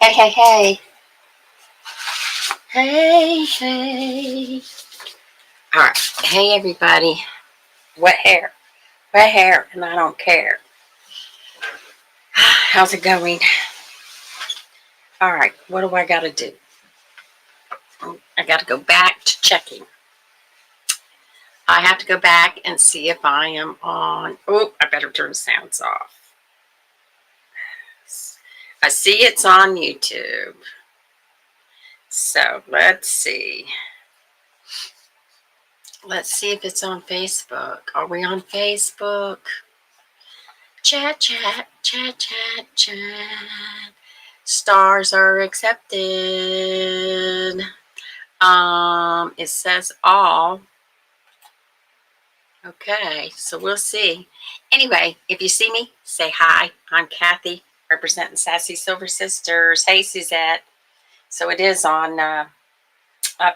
Hey, hey, hey. Hey, hey. All right. Hey, everybody. Wet hair. Wet hair, and I don't care. How's it going? All right. What do I got to do? I got to go back to checking. I have to go back and see if I am on. Oh, I better turn the sounds off. I see it's on YouTube. So let's see. Let's see if it's on Facebook. Are we on Facebook? Chat, chat, chat, chat, chat. Stars are accepted. It says all. Okay, so we'll see. Anyway, if you see me, say hi. I'm Cathy, representing Sassy Silver Sisters. Hey, Suzette. So it is on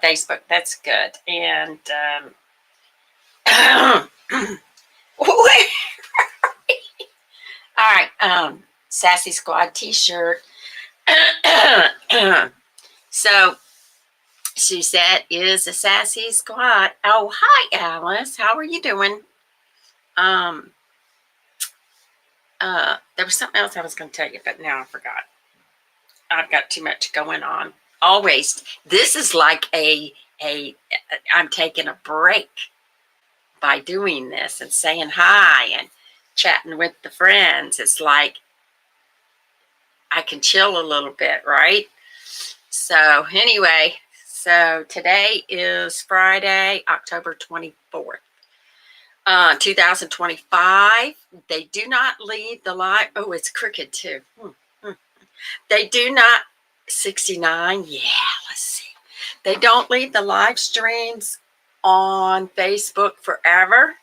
Facebook. That's good. And all right, Sassy Squad T-shirt. So Suzette is a Sassy Squad. Oh, hi, Alice. How are you doing? Um, there was something else I was going to tell you, but now I forgot. I've got too much going on. Always. This is like I'm taking a break by doing this and saying hi and chatting with the friends. It's like I can chill a little bit, right? So anyway, so today is Friday, October 24th, 2025. They do not leave the live. Oh, it's crooked too. They do not, 69. Yeah, let's see. They don't leave the live streams on Facebook forever.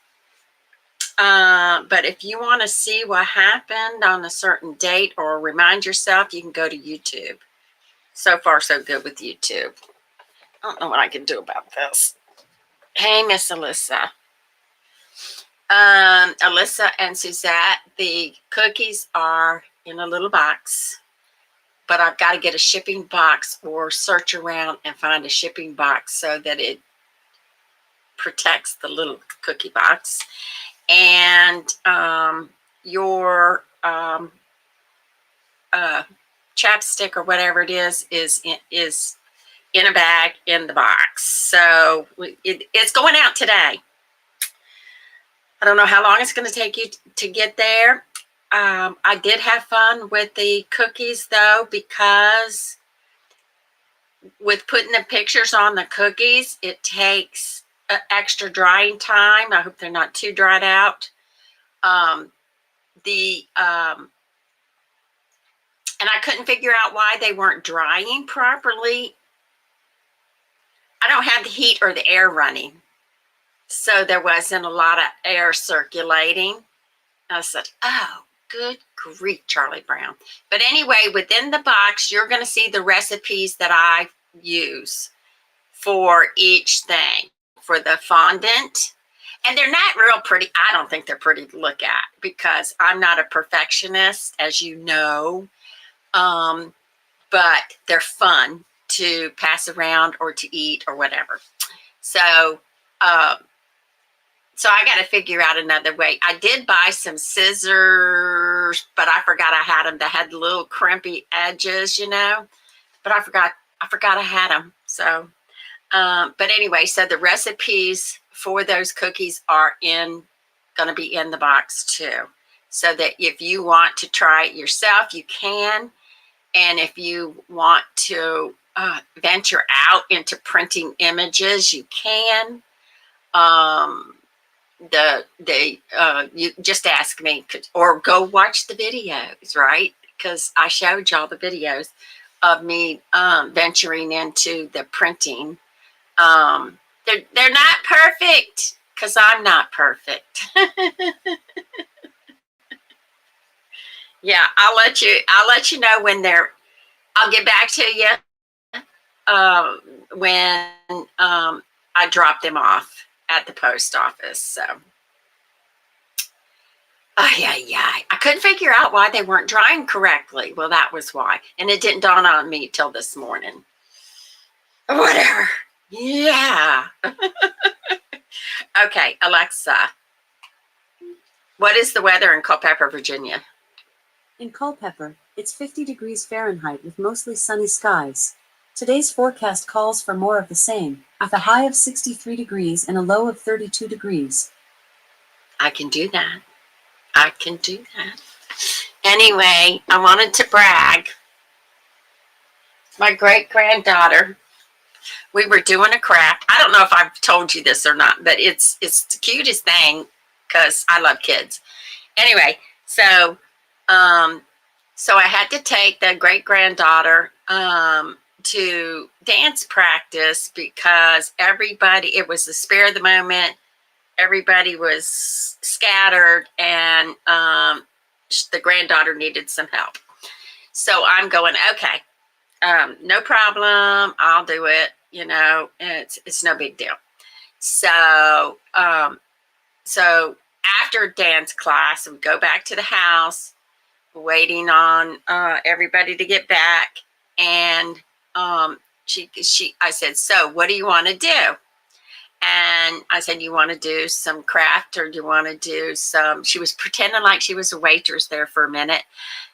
But if you want to see what happened on a certain date or remind yourself, you can go to YouTube. So far, so good with YouTube. I don't know what I can do about this. Hey, Miss Alyssa. Alyssa and Suzette, the cookies are in a little box, but I've got to get a shipping box or search around and find a shipping box so that it protects the little cookie box. And your chapstick or whatever it is in a bag in the box. So it's going out today. I don't know how long it's going to take you to get there. I did have fun with the cookies though, because with putting the pictures on the cookies, it takes extra drying time. I hope they're not too dried out. And I couldn't figure out why they weren't drying properly. I don't have the heat or the air running, so there wasn't a lot of air circulating. I said, oh, good grief, Charlie Brown. But anyway, within the box, you're going to see the recipes that I use for each thing. For the fondant, and they're not real pretty. I don't think they're pretty to look at because I'm not a perfectionist, as you know. But they're fun to pass around or to eat or whatever. So I got to figure out another way. I did buy some scissors, but I forgot I had them. That had little crimpy edges, but I forgot I had them. So, but anyway, so the recipes for those cookies are going to be in the box too. So that if you want to try it yourself, you can. And if you want to venture out into printing images, you can. You just ask me, or go watch the videos, right? Because I showed y'all the videos of me venturing into the printing. They're not perfect because I'm not perfect. Yeah, I'll let you know when I'll get back to you when I drop them off at the post office. So Oh, yeah, yeah. I couldn't figure out why they weren't drying correctly. Well, that was why. And it didn't dawn on me till this morning. Whatever. Yeah. Okay, Alexa, what is the weather in Culpeper, Virginia? In Culpeper, it's 50 degrees Fahrenheit with mostly sunny skies. Today's forecast calls for more of the same, with a high of 63 degrees and a low of 32 degrees. I can do that. I can do that. Anyway, I wanted to brag. My great granddaughter, we were doing a craft. I don't know if I've told you this or not, but it's the cutest thing because I love kids. Anyway, um, so I had to take the great granddaughter to dance practice because everybody, it was the spare of the moment. Everybody was scattered, and the granddaughter needed some help. So I'm going, okay, no problem. I'll do it. You know, it's no big deal. So so after dance class, we go back to the house, waiting on everybody to get back, and I said, so what do you want to do? And I said, you want to do some craft, or do you want to do some? She was pretending like she was a waitress there for a minute.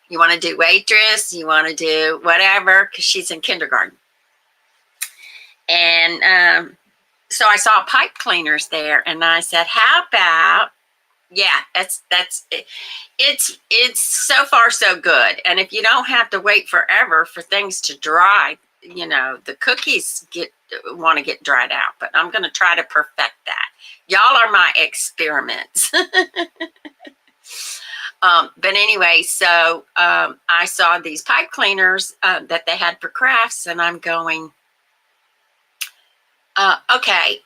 You want to do waitress? You want to do whatever? Because she's in kindergarten. And so I saw pipe cleaners there, and I said, how about, yeah, that's it. It's so far so good. And if you don't have to wait forever for things to dry, you know, the cookies want to get dried out, but I'm going to try to perfect that. Y'all are my experiments. But anyway, so I saw these pipe cleaners that they had for crafts, and I'm going, okay,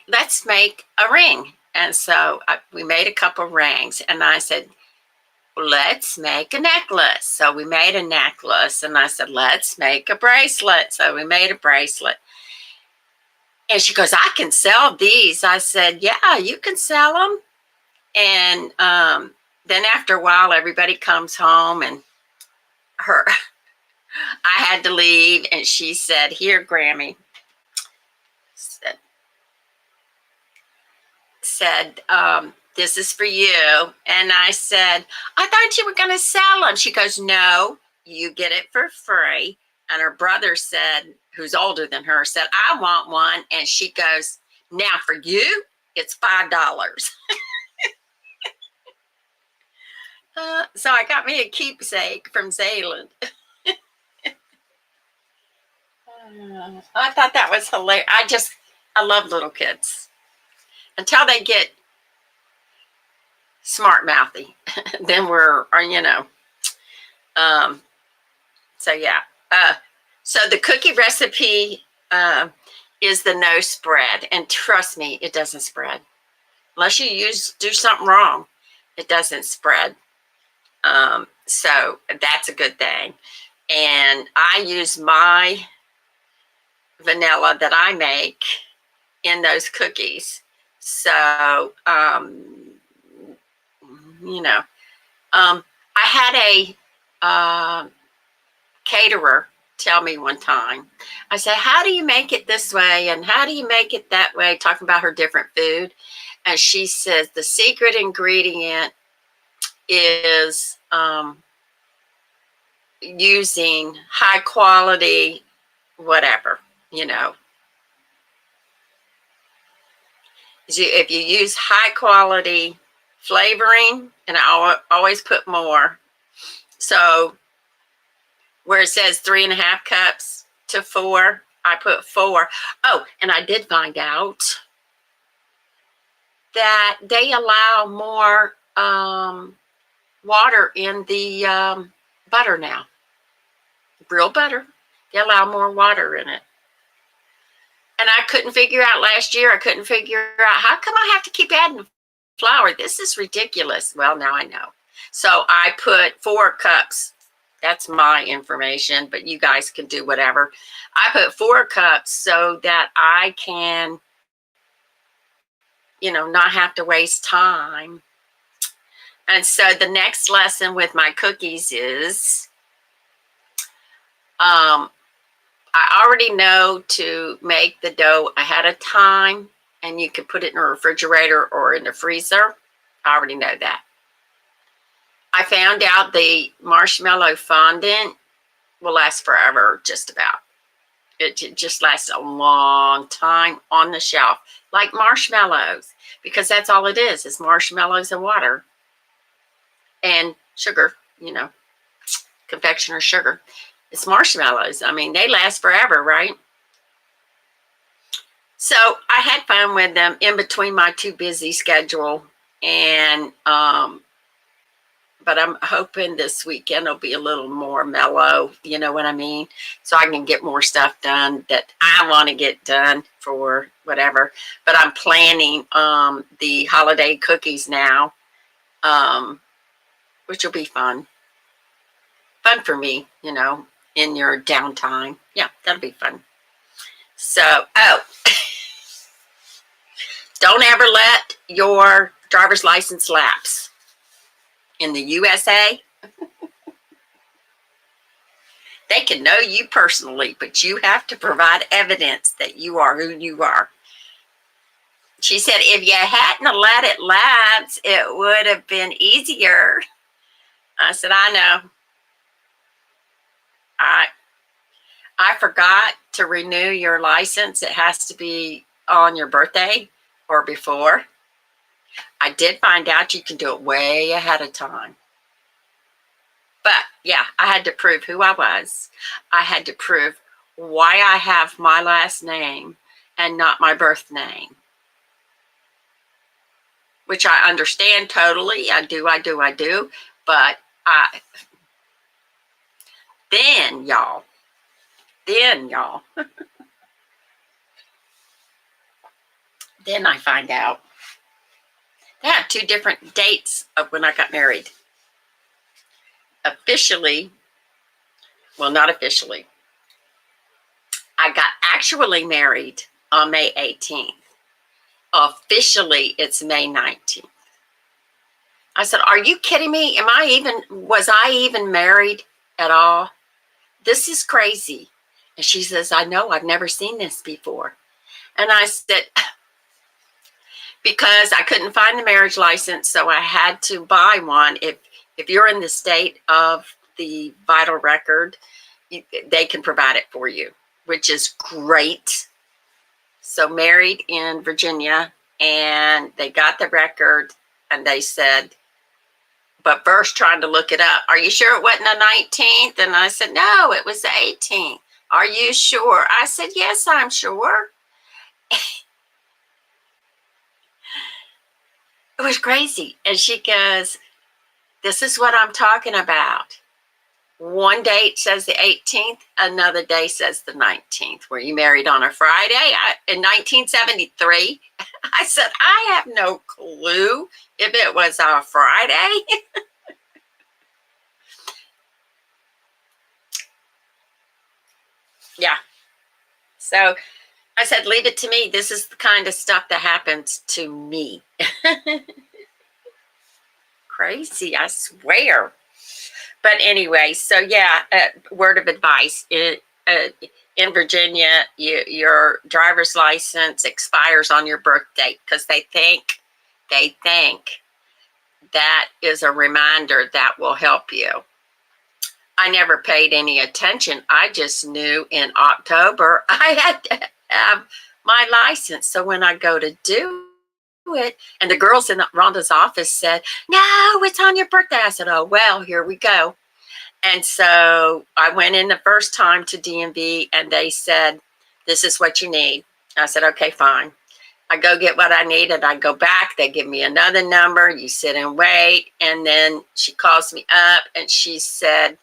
let's make a ring. And so we made a couple rings, and I said, let's make a necklace. So we made a necklace, and I said, let's make a bracelet. So we made a bracelet. And she goes, I can sell these. I said, yeah, you can sell them. And then after a while, everybody comes home, and I had to leave, and she said, here, Grammy, said, this is for you. And I said, I thought you were going to sell them. She goes, no, you get it for free. And her brother said, who's older than her, said, I want one. And she goes, now for you, it's $5. So I got me a keepsake from Zealand. I thought that was hilarious. I love little kids until they get smart mouthy. Then we're, you know, so yeah. So the cookie recipe is the no spread, and trust me, it doesn't spread unless you do something wrong. It doesn't spread. So that's a good thing. And I use my vanilla that I make in those cookies. So you know, I had a caterer tell me one time. I said, how do you make it this way? And how do you make it that way? Talking about her different food. And she says, the secret ingredient is using high quality, whatever, you know. If you use high quality flavoring, and I always put more. So where it says 3.5 cups to 4, I put 4. Oh, and I did find out that they allow more water in the butter now. Real butter. They allow more water in it. And I couldn't figure out last year, I couldn't figure out, how come I have to keep adding flour? This is ridiculous. Well, now I know. So I put 4 cups. That's my information, but you guys can do whatever. I put 4 cups so that I can, you know, not have to waste time And so the next lesson with my cookies is I already know to make the dough ahead of time, and you can put it in a refrigerator or in the freezer. I already know that. I found out the marshmallow fondant will last forever, just about. It just lasts a long time on the shelf, like marshmallows, because that's all it is marshmallows and water and sugar, confectioner sugar. It's marshmallows. I mean, they last forever, right? So I had fun with them in between my too busy schedule. And, but I'm hoping this weekend will be a little more mellow, you know what I mean? So I can get more stuff done that I want to get done for whatever. But I'm planning the holiday cookies now, which will be fun. Fun for me, in your downtime. Yeah, that'll be fun. So, don't ever let your driver's license lapse. In the USA, they can know you personally, but you have to provide evidence that you are who you are. She said, if you hadn't let it lapse, it would have been easier. I said, I know. I forgot to renew your license. It has to be on your birthday or before. I did find out you can do it way ahead of time. But yeah, I had to prove who I was. I had to prove why I have my last name and not my birth name, which I understand totally. I do. But then y'all, then I find out they had 2 different dates of when I got married. Officially, well, not officially. I got actually married on May 18th. Officially, it's May 19th. I said, are you kidding me? Was I even married at all? This is crazy. And she says, I know, I've never seen this before. And I said, because I couldn't find the marriage license, so I had to buy one. If you're in the state of the vital record, they can provide it for you, which is great. So married in Virginia, and they got the record, and they said, but first trying to look it up. Are you sure it wasn't the 19th? And I said, no, it was the 18th. Are you sure? I said, yes, I'm sure. It was crazy. And she goes, this is what I'm talking about. One date says the 18th, another day says the 19th. Were you married on a Friday? In 1973? I said, I have no clue if it was a Friday. Yeah. So I said, leave it to me. This is the kind of stuff that happens to me. Crazy, I swear. But anyway, so yeah, word of advice. In Virginia, your driver's license expires on your birth date because they think that is a reminder that will help you. I never paid any attention. I just knew in October I had to have my license. So when I go to do it, and the girls in Rhonda's office said, no, it's on your birthday. I said, oh, well, here we go. And so I went in the first time to DMV, and they said, this is what you need. I said, okay, fine. I go get what I need, and I go back. They give me another number. You sit and wait. And then she calls me up, and she said,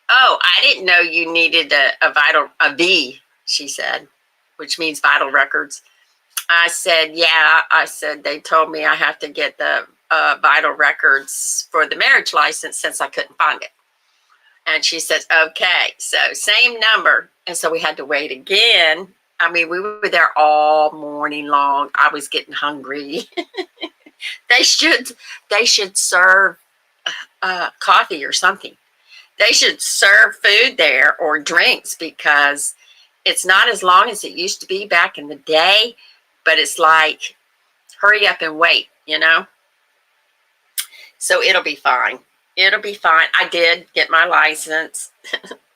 oh, I didn't know you needed a V, she said, which means vital records. I said, yeah. I said, they told me I have to get the vital records for the marriage license since I couldn't find it. And she says, okay, so same number. And so we had to wait again. I mean, we were there all morning long. I was getting hungry. They should serve coffee or something. They should serve food there or drinks, because it's not as long as it used to be back in the day, but it's like hurry up and wait. So it'll be fine. It'll be fine. I did get my license.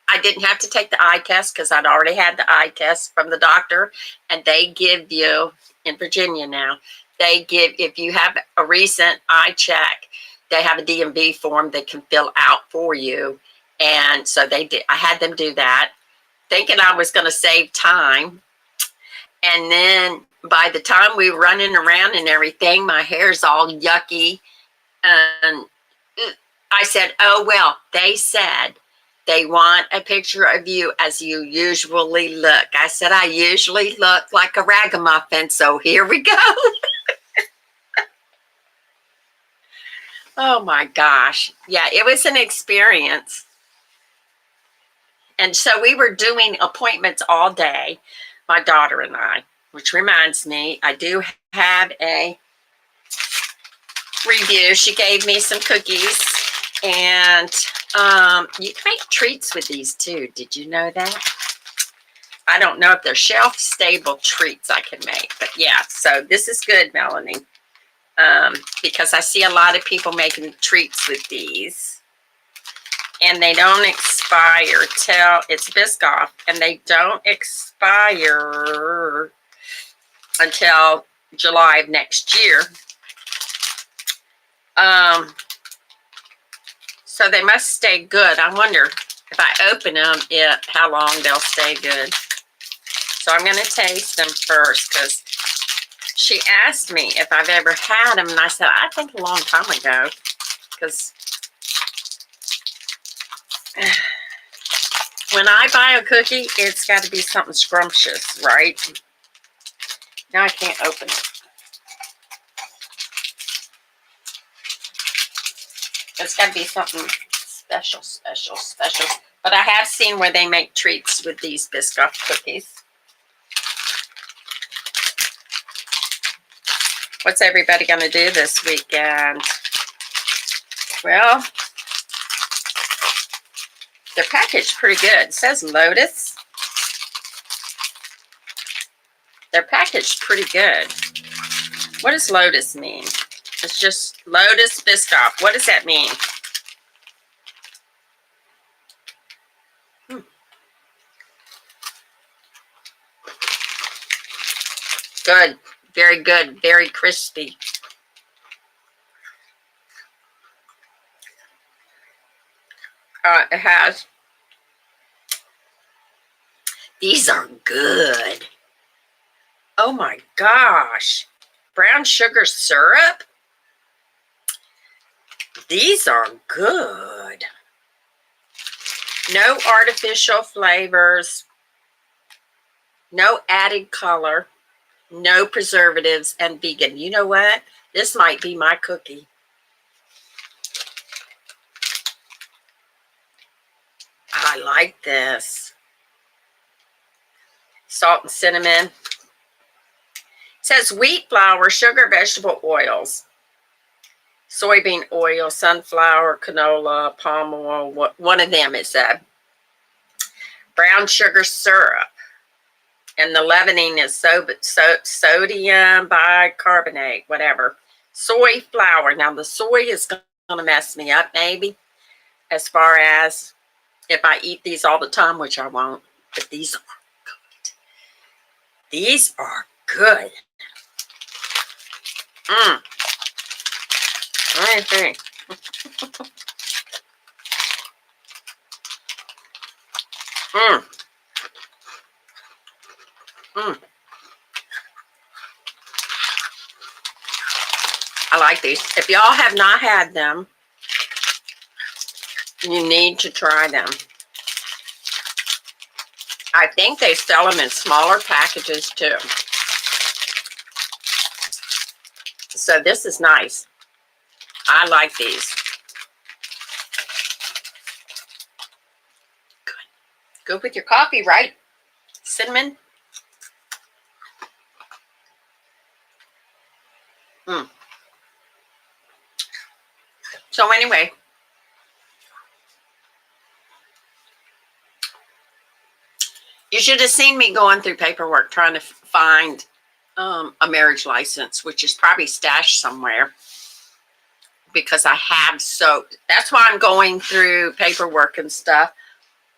I didn't have to take the eye test because I'd already had the eye test from the doctor. And they give you, in Virginia now, if you have a recent eye check, they have a DMV form they can fill out for you. And so they did. I had them do that, thinking I was going to save time. And then by the time we were running around and everything, my hair's all yucky. And I said, oh, well, they said they want a picture of you as you usually look. I said, I usually look like a ragamuffin, so here we go. Oh, my gosh. Yeah, it was an experience. And so we were doing appointments all day, my daughter and I, which reminds me, I do have a review. She gave me some cookies, and you can make treats with these too. Did you know that? I don't know if they're shelf stable treats I can make, but yeah, so this is good, Melanie, because I see a lot of people making treats with these, and they don't expire till it's Biscoff, and they don't expire until July of next year. So they must stay good. I wonder if I open them, how long they'll stay good. So I'm going to taste them first, because she asked me if I've ever had them, and I said, I think a long time ago, because when I buy a cookie, it's got to be something scrumptious, right? Now I can't open it. It's got to be something special. But I have seen where they make treats with these Biscoff cookies. What's everybody going to do this weekend? Well, they're packaged pretty good. It says Lotus. They're packaged pretty good. What does Lotus mean? It's just Lotus Biscoff. What does that mean? Good. Very good. Very crispy. It has. These are good. Oh my gosh. Brown sugar syrup? These are good. No artificial flavors. No added color. No preservatives, and vegan. You know what? This might be my cookie. I like this. Salt and cinnamon. It says wheat flour, sugar, vegetable oils, soybean oil, sunflower, canola, palm oil. One of them is brown sugar syrup. And the leavening is sodium bicarbonate, whatever. Soy flour. Now, the soy is going to mess me up, maybe, as far as if I eat these all the time, which I won't. But these are good. These are good. Let me see. I like these. If y'all have not had them, you need to try them. I think they sell them in smaller packages too. So this is nice. I like these. Good. Good with your coffee, right? Cinnamon. So anyway, you should have seen me going through paperwork trying to find a marriage license, which is probably stashed somewhere because I have. So that's why I'm going through paperwork and stuff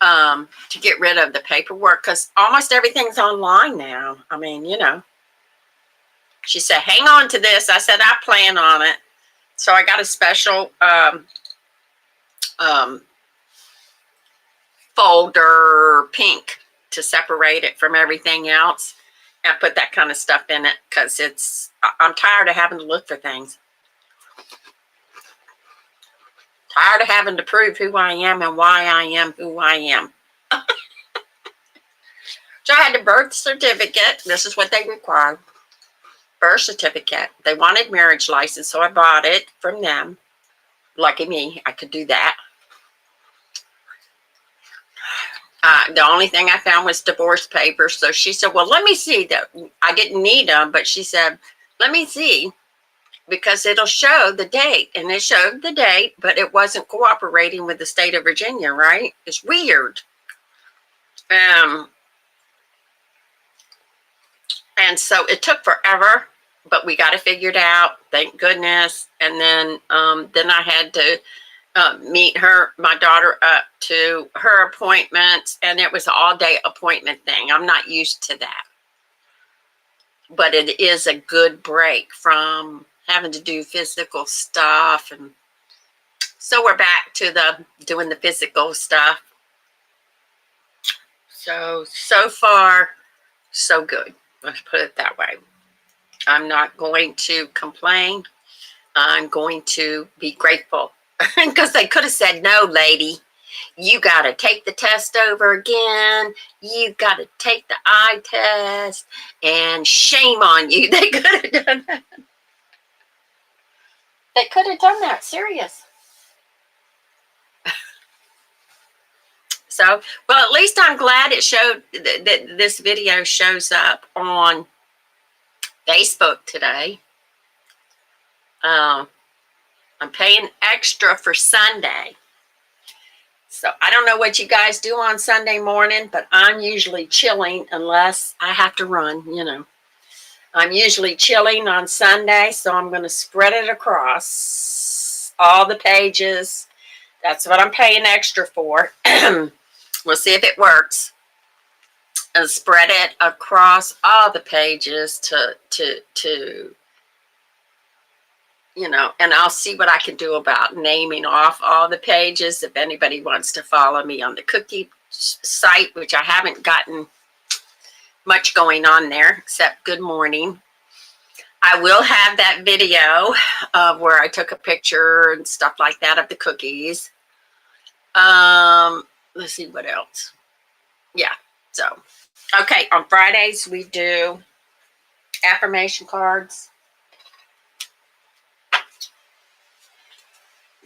to get rid of the paperwork, because almost everything's online now. I mean, you know. She said, hang on to this. I said, I plan on it. So I got a special folder, pink, to separate it from everything else and put that kind of stuff in it, because I'm tired of having to look for things. Tired of having to prove who I am and why I am who I am. So I had the birth certificate. This is what they required. Birth certificate. They wanted marriage license, so I bought it from them. Lucky me, I could do that. The only thing I found was divorce papers. So she said, well, let me see that. I didn't need them, but she said, let me see, because it'll show the date. And it showed the date, but it wasn't cooperating with the state of Virginia, right? It's weird. And so it took forever, but we got it figured out, thank goodness. And then I had to meet my daughter up to her appointments, and it was an all-day appointment thing. I'm not used to that, but it is a good break from having to do physical stuff. And so we're back to doing the physical stuff. So far, so good. Let's put it that way. I'm not going to complain. I'm going to be grateful, because they could have said, no, lady, you got to take the test over again. You got to take the eye test, and shame on you. They could have done that. They could have done that. Serious. So, well, at least I'm glad it showed that this video shows up on Facebook today. I'm paying extra for Sunday. So I don't know what you guys do on Sunday morning, but I'm usually chilling unless I have to run, you know. I'm usually chilling on Sunday, so I'm going to spread it across all the pages. That's what I'm paying extra for. We'll see if it works. And spread it across all the pages to you know, and I'll see what I can do about naming off all the pages if anybody wants to follow me on the cookie site, which I haven't gotten much going on there except good morning. I will have that video of where I took a picture and stuff like that of the cookies. Let's see what else. Yeah, so okay, on Fridays we do affirmation cards.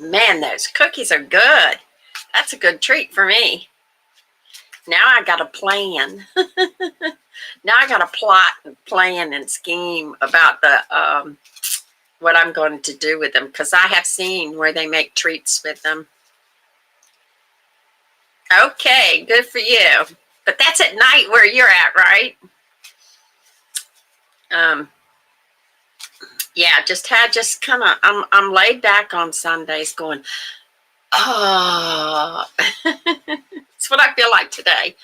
Man, those cookies are good. That's a good treat for me. Now I got a plan. Now I got a plot and plan and scheme about the what I'm going to do with them, because I have seen where they make treats with them. Okay, good for you. But that's at night where you're at, right? Yeah, just kind of, I'm laid back on Sundays going, oh, it's what I feel like today.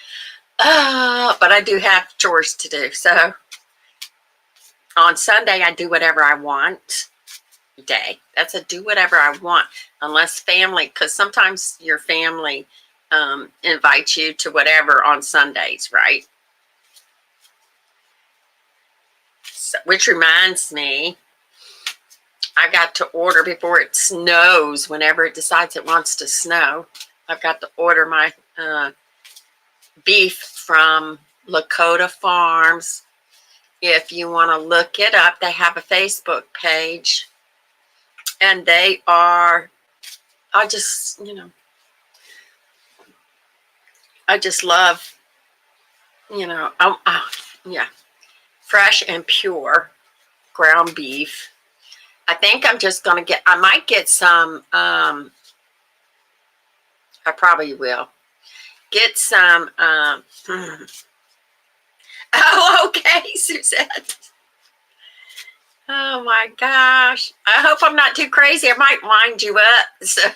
But I do have chores to do. So on Sunday, I do whatever I want day. That's a do whatever I want, unless family, because sometimes your family invites you to whatever on Sundays, right? So, which reminds me, I got to order before it snows, whenever it decides it wants to snow. I've got to order my beef from Lakota Farms. If you want to look it up, they have a Facebook page. And they are, I just love, yeah, fresh and pure ground beef. I think I'm just going to I might get some, I probably will get some, oh, okay, Suzette. Oh my gosh. I hope I'm not too crazy. I might wind you up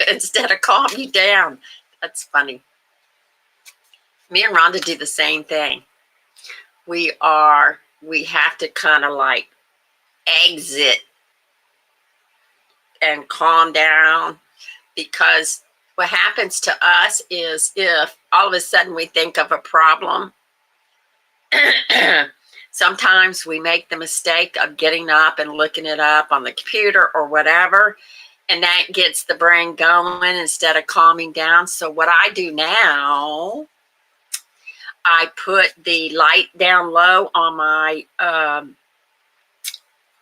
instead of calm you down. That's funny. Me and Rhonda do the same thing. We have to kind of like exit and calm down, because what happens to us is if all of a sudden we think of a problem, sometimes we make the mistake of getting up and looking it up on the computer or whatever, and that gets the brain going instead of calming down. So what I do now, I put the light down low on my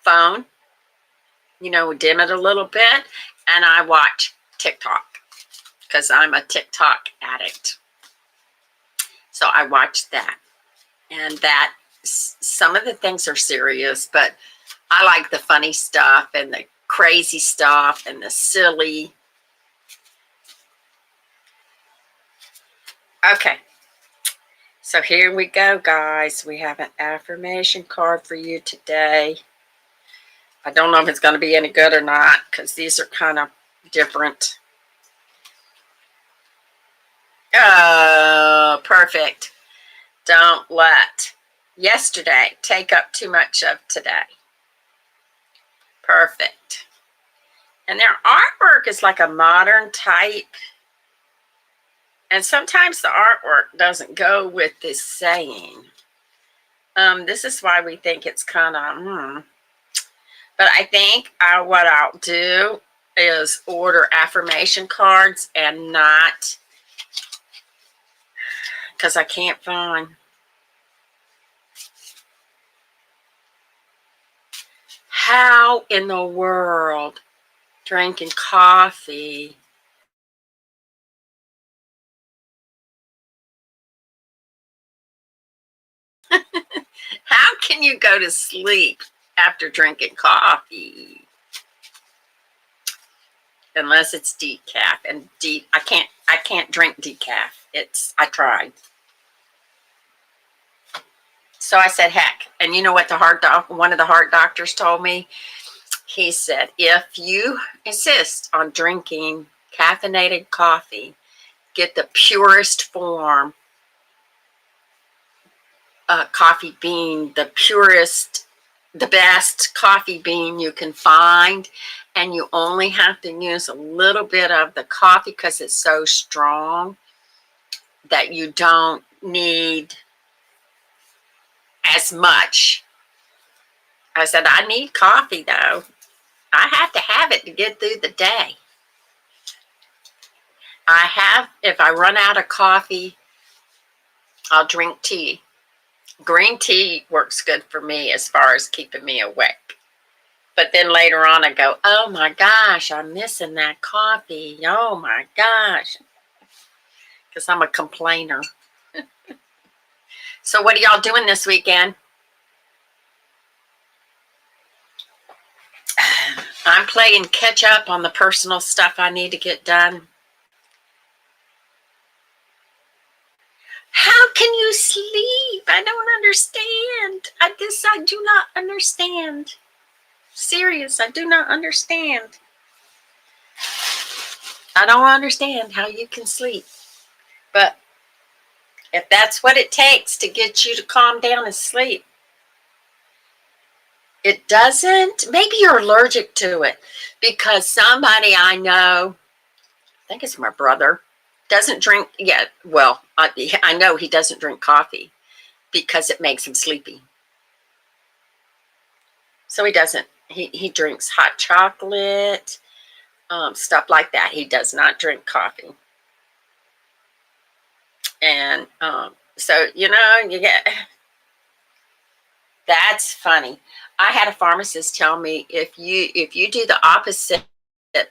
phone, dim it a little bit, and I watch TikTok because I'm a TikTok addict. So I watch that, and that some of the things are serious, but I like the funny stuff and the crazy stuff and the silly. Okay. So here we go, guys. We have an affirmation card for you today. I don't know if it's going to be any good or not, because these are kind of different. Oh, perfect. Don't let yesterday take up too much of today. Perfect. And their artwork is like a modern type. And sometimes the artwork doesn't go with this saying. This is why we think it's kind of, But I think what I'll do is order affirmation cards and not, because I can't find. How in the world drinking coffee how can you go to sleep after drinking coffee? Unless it's decaf, and I can't drink decaf. I tried. So I said, heck. And you know what one of the heart doctors told me? He said, if you insist on drinking caffeinated coffee, get the purest form coffee bean, the purest, the best coffee bean you can find, and you only have to use a little bit of the coffee because it's so strong that you don't need as much. I said, I need coffee though. I have to have it to get through the day. If I run out of coffee, I'll drink tea. Green tea works good for me as far as keeping me awake. But then later on I go, oh my gosh, I'm missing that coffee. Oh my gosh. Because I'm a complainer. So what are y'all doing this weekend? I'm playing catch up on the personal stuff I need to get done. How can you sleep? I don't understand. I do not understand. Serious, I do not understand. I don't understand how you can sleep. But if that's what it takes to get you to calm down and sleep, it doesn't. Maybe you're allergic to it, because somebody I know, I think it's my brother, doesn't drink. Yeah, well, I know he doesn't drink coffee because it makes him sleepy. So he doesn't. He drinks hot chocolate, stuff like that. He does not drink coffee. And so, you get, that's funny. I had a pharmacist tell me, if you do the opposite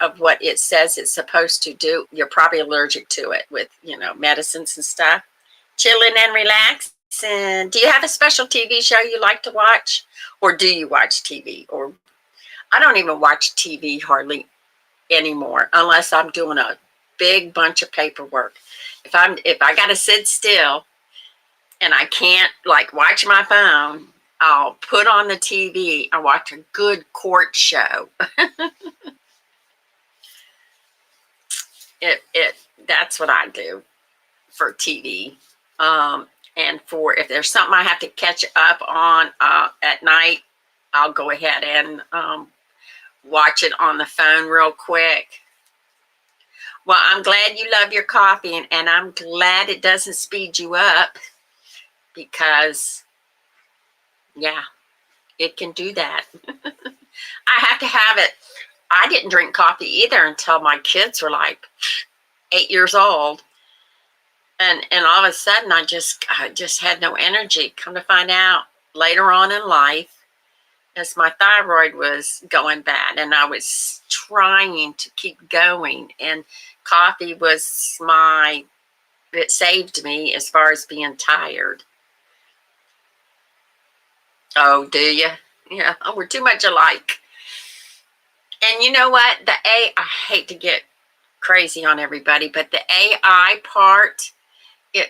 of what it says it's supposed to do, you're probably allergic to it with, medicines and stuff. Chilling and relaxing. Do you have a special TV show you like to watch? Or do you watch TV? Or I don't even watch TV hardly anymore unless I'm doing a big bunch of paperwork. If I got to sit still and I can't like watch my phone, I'll put on the TV and watch a good court show. It That's what I do for TV. Um, and for if there's something I have to catch up on at night, I'll go ahead and watch it on the phone real quick. Well, I'm glad you love your coffee, and I'm glad it doesn't speed you up because, yeah, it can do that. I have to have it. I didn't drink coffee either until my kids were like 8 years old. And all of a sudden, I just had no energy. Come to find out later on in life, as my thyroid was going bad and I was trying to keep going, and coffee was it saved me as far as being tired. Oh, do you? Yeah, we're too much alike. And you know what? I hate to get crazy on everybody, but the AI part,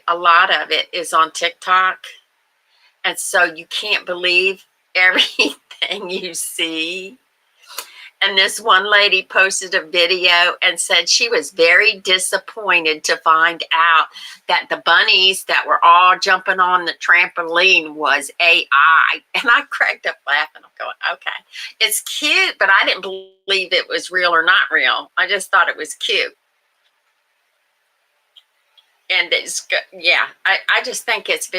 a lot of it is on TikTok. And so you can't believe everything you see. And this one lady posted a video and said she was very disappointed to find out that the bunnies that were all jumping on the trampoline was AI. And I cracked up laughing. I'm going, okay, it's cute, but I didn't believe it was real or not real. I just thought it was cute. And I just think it's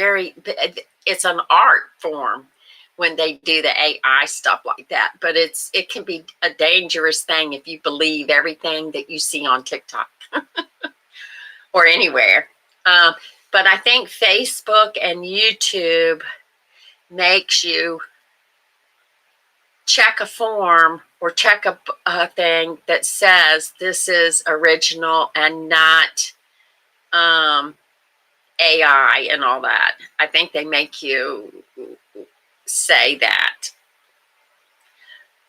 an art form when they do the AI stuff like that. But it can be a dangerous thing if you believe everything that you see on TikTok or anywhere. But I think Facebook and YouTube makes you check a form or check a thing that says this is original and not AI and all that. I think they make you say that.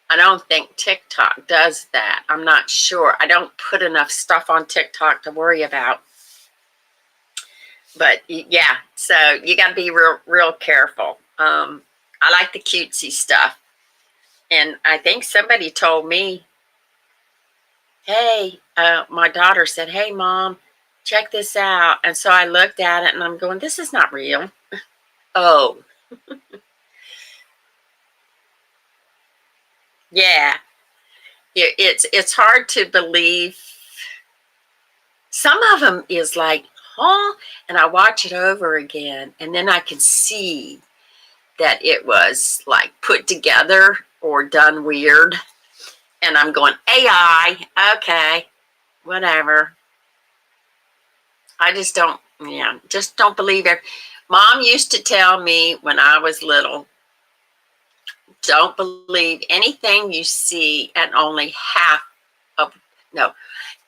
I don't think TikTok does that. I'm not sure. I don't put enough stuff on TikTok to worry about. But yeah, so you got to be real careful. I like the cutesy stuff. And I think somebody told me, hey, my daughter said, hey, Mom, check this out. And so I looked at it and I'm going, this is not real. Oh, yeah. It's hard to believe. Some of them is like, huh? And I watch it over again, and then I can see that it was like put together or done weird. And I'm going, AI, okay, whatever. I just don't believe it. Mom used to tell me when I was little, don't believe anything you see and only half of, no,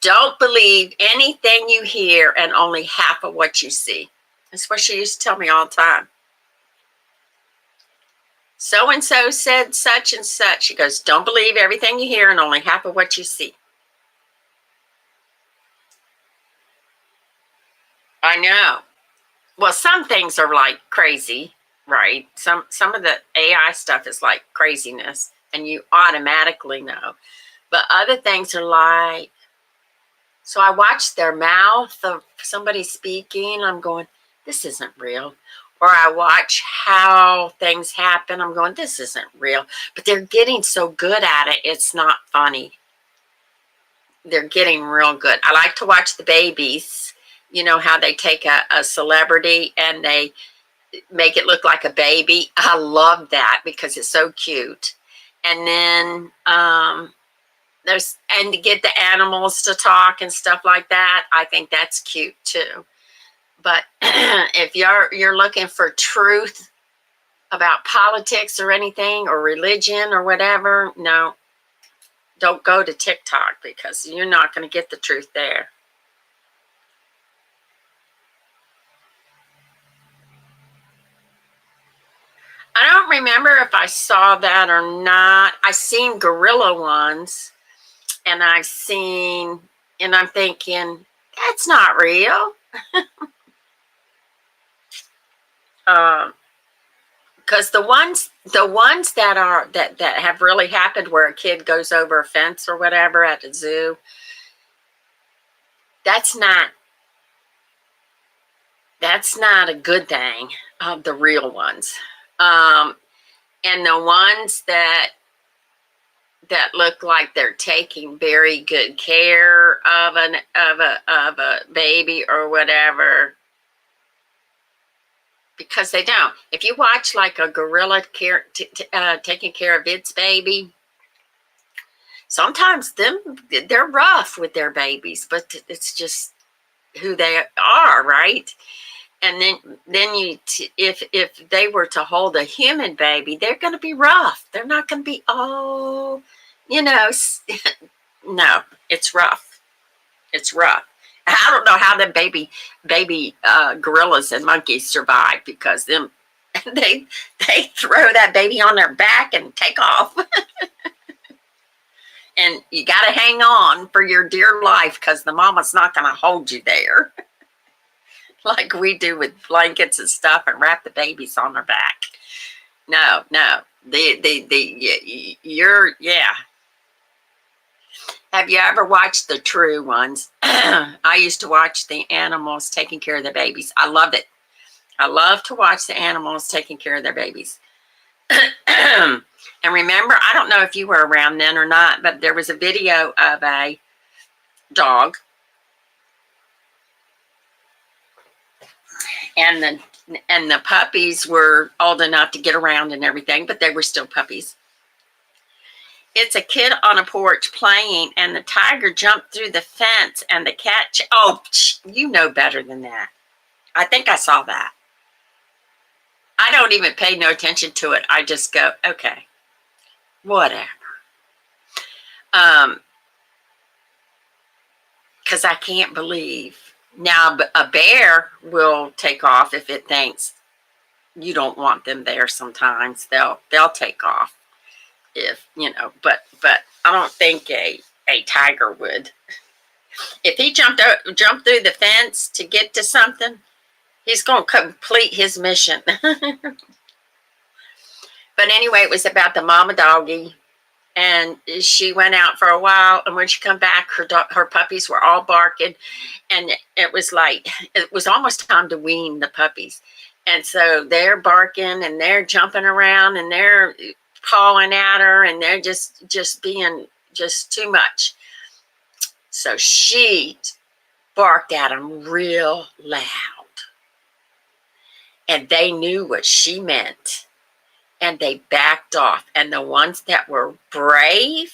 don't believe anything you hear and only half of what you see. That's what she used to tell me all the time. So and so said such and such. She goes, don't believe everything you hear and only half of what you see. I know. Well, some things are like crazy, right? Some of the AI stuff is like craziness and you automatically know. But other things are like, so I watch their mouth of somebody speaking. I'm going, this isn't real. Or I watch how things happen. I'm going, this isn't real. But they're getting so good at it, it's not funny. They're getting real good. I like to watch the babies. You know how they take a celebrity and they make it look like a baby. I love that because it's so cute. And then and to get the animals to talk and stuff like that, I think that's cute too. But if you're looking for truth about politics or anything or religion or whatever, no, don't go to TikTok because you're not going to get the truth there. I don't remember if I saw that or not. I seen gorilla ones, and I'm thinking that's not real. Because the ones that have really happened, where a kid goes over a fence or whatever at the zoo, that's not a good thing. The real ones, um, and the ones that look like they're taking very good care of a baby or whatever, because they don't. If you watch like a gorilla taking care of its baby, sometimes they're rough with their babies, but it's just who they are, right? And then if they were to hold a human baby, they're going to be rough. They're not going to be, oh, you know, no, it's rough. It's rough. I don't know how the baby gorillas and monkeys survive, because them they throw that baby on their back and take off. And you got to hang on for your dear life, because the mama's not going to hold you there like we do with blankets and stuff, and wrap the babies on their back. No, you're, yeah. Have you ever watched the true ones? I used to watch the animals taking care of their babies. I loved it. I love to watch the animals taking care of their babies. And remember, I don't know if you were around then or not, but there was a video of a dog, and the puppies were old enough to get around and everything, but they were still puppies. It's a kid on a porch playing, and the tiger jumped through the fence, and the cat. Oh, you know better than that. I think I saw that. I don't even pay no attention to it. I just go, okay, whatever. Because I can't believe. Now, a bear will take off if it thinks you don't want them there. Sometimes they'll take off, if you know. But I don't think a tiger would. If he jumped through the fence to get to something, he's going to complete his mission. But anyway, it was about the mama doggy, and she went out for a while, and when she come back, her puppies were all barking, and it was almost time to wean the puppies. And so they're barking, and they're jumping around, and they're pawing at her, and they're just being just too much. So she barked at them real loud, and they knew what she meant, and they backed off. And the ones that were brave,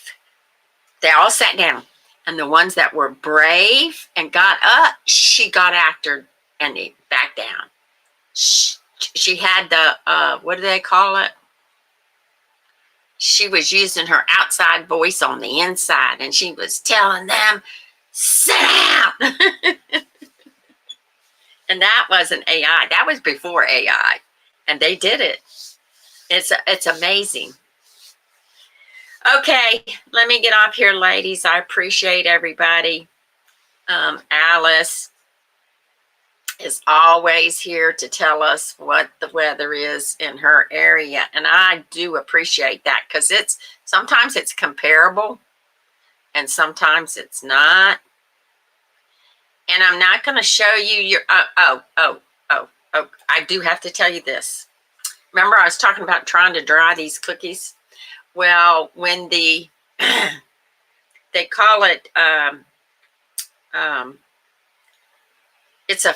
they all sat down. And the ones that were brave and got up, she got after and they backed down. She had the, what do they call it? She was using her outside voice on the inside, and she was telling them, sit down. And that wasn't AI. That was before AI. And they did it. It's amazing. Okay, let me get off here, ladies. I appreciate everybody. Alice is always here to tell us what the weather is in her area, and I do appreciate that, because sometimes it's comparable and sometimes it's not. And I'm not going to show you your I do have to tell you this. Remember, I was talking about trying to dry these cookies. Well, when they call it it's a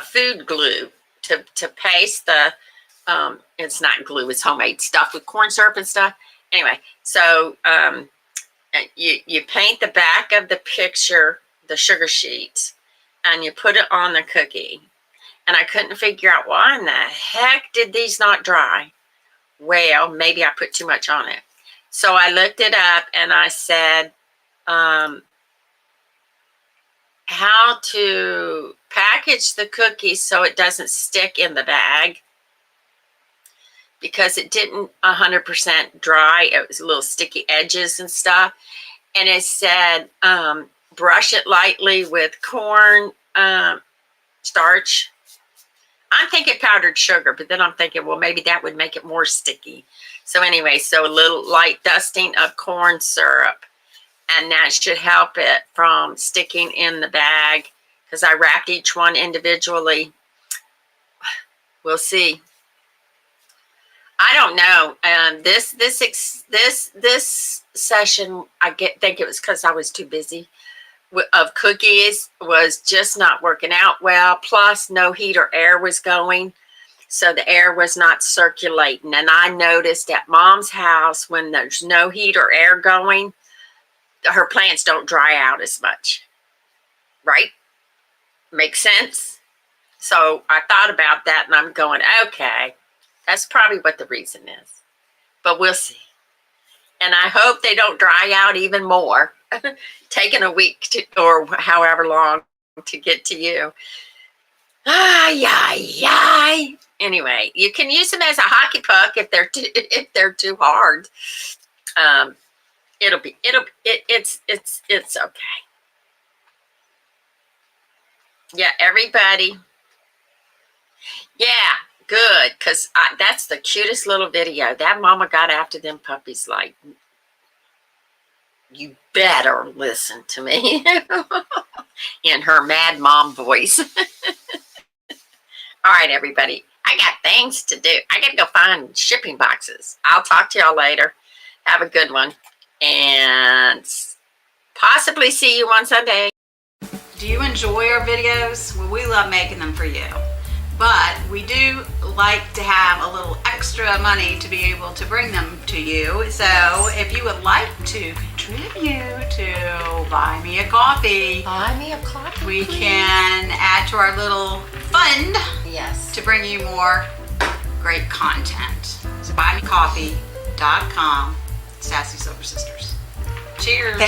food glue to paste the it's not glue, it's homemade stuff with corn syrup and stuff. Anyway, so you paint the back of the picture, the sugar sheets, and you put it on the cookie. And I couldn't figure out why in the heck did these not dry. Well, maybe I put too much on it. So I looked it up and I said, how to package the cookies so it doesn't stick in the bag. because it didn't 100% dry. It was little sticky edges and stuff. And it said, brush it lightly with corn starch. I'm thinking powdered sugar, but then I'm thinking, well, maybe that would make it more sticky. So anyway, so a little light dusting of corn syrup, and that should help it from sticking in the bag, because I wrapped each one individually. We'll see. I don't know. This session, think it was because I was too busy of cookies, was just not working out well. Plus, no heat or air was going, so the air was not circulating. And I noticed at Mom's house, when there's no heat or air going, her plants don't dry out as much. Right? Makes sense? So I thought about that, and I'm going, okay, that's probably what the reason is. But we'll see. And I hope they don't dry out even more, taking a week or however long to get to you. Anyway, you can use them as a hockey puck if they're too hard. It's okay. Yeah, everybody. Yeah, good, because that's the cutest little video. That mama got after them puppies like, you better listen to me, in her mad mom voice. All right, everybody. I got things to do. I got to go find shipping boxes. I'll talk to y'all later. Have a good one. And possibly see you on Sunday. Do you enjoy our videos? Well, we love making them for you. But we do like to have a little extra money to be able to bring them to you. So if you would like to contribute to Buy Me a Coffee, we can add to our little fund to bring you more great content. So buymecoffee.com, Sassy Silver Sisters. Cheers.